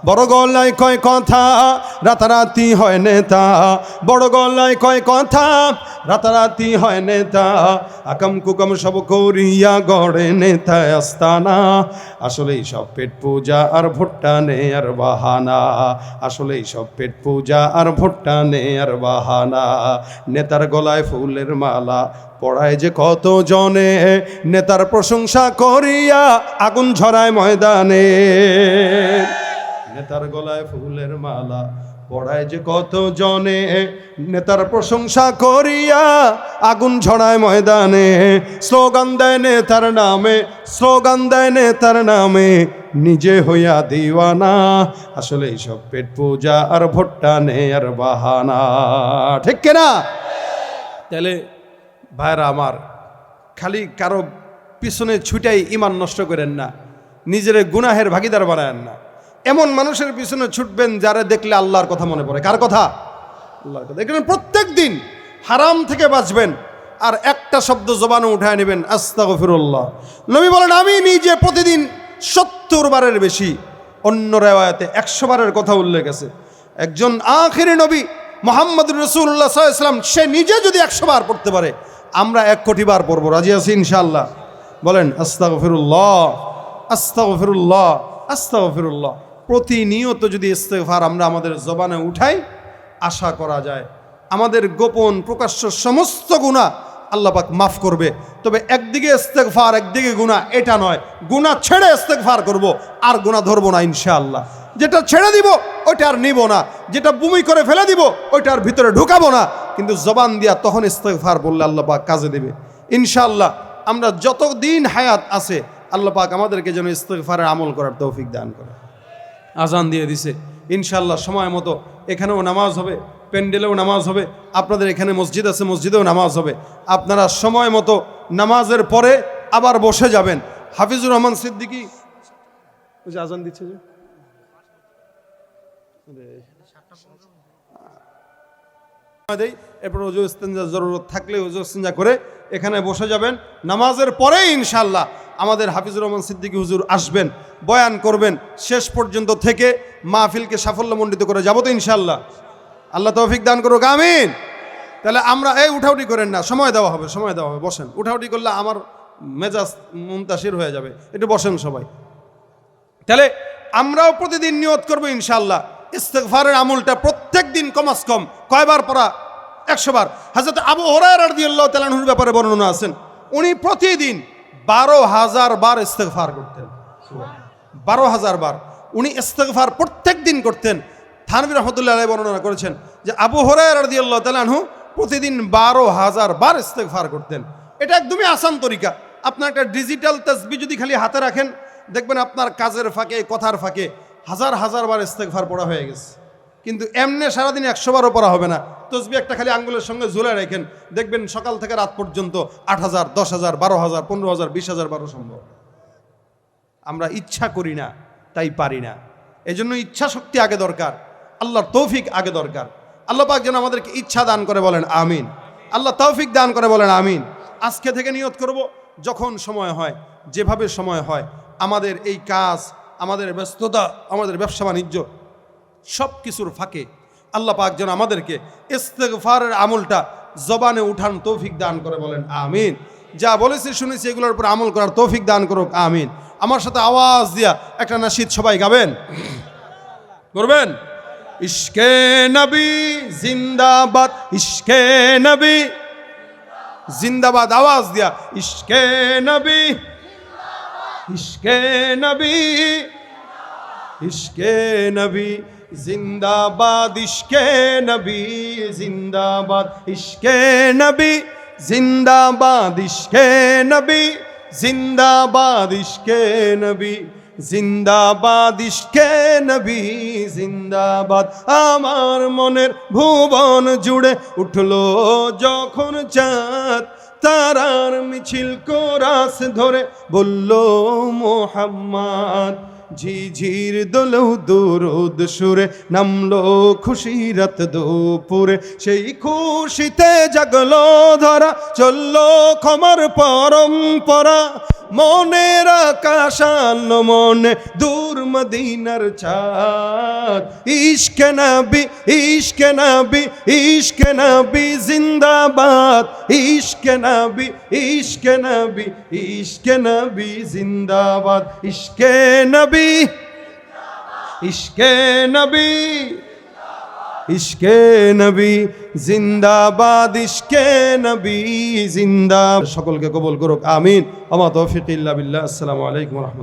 বড় গলায় কয় কথা, রাতারাতি হয় নেতা। বড় গলায় কয় কথা, রাতারাতি হয় নেতা। আকাম কুকাম সব করিয়া গড়ে নেতা আস্তানা। আসলে সব পেট পূজা আর ভোট্টা নে আর বাহানা। আসলে সব পেট পূজা আর ভোট্টা নে আর বাহানা। নেতার গলায় ফুলের মালা পড়ায় যে কত জনে, নেতার প্রশংসা করিয়া আগুন ঝরায় ময়দানে। নেতার গলায় ফুলের মালা পড়ায় যে কত জনে, নেতার প্রশংসা করিয়া আগুন ঝরায় ময়দানে। স্লোগান দেয় নেতার নামে, স্লোগান দেয় নেতার নামে, নিজে হইয়া দিওয়ানা। আসলে সব পেট পূজা আর ভোট্টা নে আর বাহানা। ঠিক কিনা? তাহলে ভাইরা আমার, খালি কারো পিছনে ছুটাই ইমান নষ্ট করেন না, নিজের গুনাহের ভাগিদার বানায়েন না। এমন মানুষের পিছনে ছুটবেন যারা দেখলে আল্লাহর কথা মনে পড়ে। কার কথা? আল্লাহর কথা। এখানে প্রত্যেক দিন হারাম থেকে বাঁচবেন, আর একটা শব্দ জবানে উঠায় নেবেন, আস্তাগফিরুল্লাহ। নবী বলেন, আমি নিজে প্রতিদিন 70 বারের বেশি, অন্য রিওয়ায়াতে 100 বারের কথা উল্লেখ আছে। একজন আখিরি নবী মুহাম্মদুর রাসূলুল্লাহ সাল্লাল্লাহু আলাইহি ওয়াসাল্লাম, সে নিজে যদি 100 বার পড়তে পারে, আমরা 1 কোটি বার পড়বো। রাজি আছি ইনশাআল্লাহ? বলেন আস্তাগফিরুল্লাহ, আস্তাগফিরুল্লাহ, আস্তাগফিরুল্লাহ। প্রতিনিয়ত যদি ইস্তেগফার আমরা আমাদের জবানে উঠাই, আশা করা যায় আমাদের গোপন প্রকাশ্য সমস্ত গুনাহ আল্লাহ পাক মাফ করবে। তবে একদিকে ইস্তেগফার, একদিকে গুনাহ, এটা নয়। গুনাহ ছেড়ে ইস্তেগফার করব, আর গুনাহ ধরবো না ইনশাআল্লাহ। যেটা ছেড়ে দিব ওইটা আর নিব না, যেটা বমি করে ফেলে দিব ওইটার ভিতরে ঢুকাবো না। কিন্তু জবান দিয়া তখন ইস্তেগফার বললে আল্লাহ পাক কাজে দেবে ইনশাআল্লাহ। আমরা যতদিন হায়াত আছে আল্লাহ পাক আমাদেরকে যেন ইস্তেগফারের আমল করার তৌফিক দান করে। আজান দিয়ে দিছে ইনশাআল্লাহ, সময় মতো এখানেও নামাজ হবে, প্যান্ডেলেও নামাজ হবে, আপনাদের এখানে মসজিদ আছে, মসজিদেও নামাজ হবে। আপনারা সময় মতো নামাজের পরে আবার বসে যাবেন। হাফিজুর রহমান সিদ্দিকী আজান দিচ্ছে যে, এরপর ওযু ইস্তেঞ্জা জরুরত থাকলে ওযু ইস্তেঞ্জা করে এখানে বসে যাবেন। নামাজের পরেই ইনশাআল্লাহ আমাদের হাফিজুর রহমান সিদ্দিকী হুজুর আসবেন, বয়ান করবেন, শেষ পর্যন্ত থেকে মাহফিলকে সাফল্যমণ্ডিত করে যাবো তো ইনশাআল্লাহ। আল্লাহ তৌফিক দান করুক, আমিন। তাহলে আমরা এই উঠাউটি করেন না, সময় দেওয়া হবে, সময় দেওয়া হবে, বসেন। উঠাউটি করলে আমার মেজাজ মুনতাসির হয়ে যাবে, একটু বসেন সবাই। তাহলে আমরাও প্রতিদিন নিয়ত করবো ইনশাআল্লাহ ইস্তেগফারের আমলটা প্রত্যেক দিন কমাস কম কয়বার পড়া? 100 বার। হযরত আবু হুরায়রা রাদিয়াল্লাহু তাআলা আনহুর ব্যাপারে বর্ণনা আছেন, উনি প্রতিদিন 12,000 বার ইস্তেগফার করতেন। 12,000 বার উনি ইস্তেগফার প্রত্যেক দিন করতেন। থানভী রাহমাতুল্লাহি আলাইহি বর্ণনা করেছেন যে আবু হুরায়রা রাদিয়াল্লাহু তাআলা আনহু প্রতিদিন 12,000 বার ইস্তেগফার করতেন। এটা একদমই আসান তরিকা। আপনার একটা ডিজিটাল তাসবিহ যদি খালি হাতে রাখেন, দেখবেন আপনার কাজের ফাঁকে, কথার ফাঁকে হাজার হাজার বার ইস্তেগফার পড়া হয়ে গেছে। কিন্তু এমনি সারাদিন 100 বারও পড়া হবে না। তসবিহ একটা খালি আঙ্গুলের সঙ্গে ঝুলে রাখেন, দেখবেন সকাল থেকে রাত পর্যন্ত 8,000, 10,000, 12,000, 15,000, 20,000 বারও সম্ভব। আমরা ইচ্ছা করি না, তাই পারি না। এই জন্য ইচ্ছা শক্তি আগে দরকার, আল্লাহর তৌফিক আগে দরকার। আল্লাহ পাক যেন আমাদেরকে ইচ্ছা দান করে, বলেন আমিন। আল্লাহ তৌফিক দান করে, বলেন আমিন। আজকে থেকে নিয়ত করব, যখন সময় হয়, যেভাবে সময় হয়, আমাদের এই কাজ, আমাদের ব্যস্ততা, আমাদের ব্যবসা বাণিজ্য সব কিছুর ফাঁকে আল্লাহ পাক যেন আমাদেরকে ইস্তেগফারের আমলটা জবানে উঠান তৌফিক দান করে, বলেন আমিন। যা বলেছি শুনেছি এগুলোর উপর আমল করার তৌফিক দান করুক, আমিন। আমার সাথে আওয়াজ দিয়া একটা নাশিদ সবাই গাবেন, করবেন? ইশকে নবী জিন্দাবাদ, ইশকে নবী জিন্দাবাদ, আওয়াজ দিয়া ইশকে নবী, ইশকে নবী, ইশকে নবী জিন্দাবাদ, ইশকে নবী জিন্দাবাদ, ইশকে নবী জিন্দাবাদ, ইশকে নবী জিন্দাবাদ, ইশকে নবী জিন্দাবাদ, ইশকে নবী জিন্দাবাদ। আমার মনের ভুবন জুড়ে উঠলো যখন চাঁদ, তারার মিছিল কোরাস ধরে বলল মুহাম্মদ। ঝিঝির দোলৌ দুরুদ সুরে নামলো খুশিরাত দুপুরে, সেই খুশিতে জাগলো ধরা, চললো ক্ষমার পরম্পরা। মনের আকাশ আনলো মনে দূর মদিনার চাঁদ। ইশকে নবী, ইশকে নবী, ইশকে নবী জিন্দাবাদ, ইশকে নবী, ইশকে নবী, ইশকে নবী জিন্দাবাদ, ইশকে নবী, ইশকে নবী, ইশকে নবী জিন্দাবাদ, ইশকে নবী জিন্দাবাদ। সকলকে কবুল করুক, আমিন। আমা তৌফিক ইল্লা বিল্লাহ। আসসালামু আলাইকুম ওয়া রাহমাতুল্লাহ।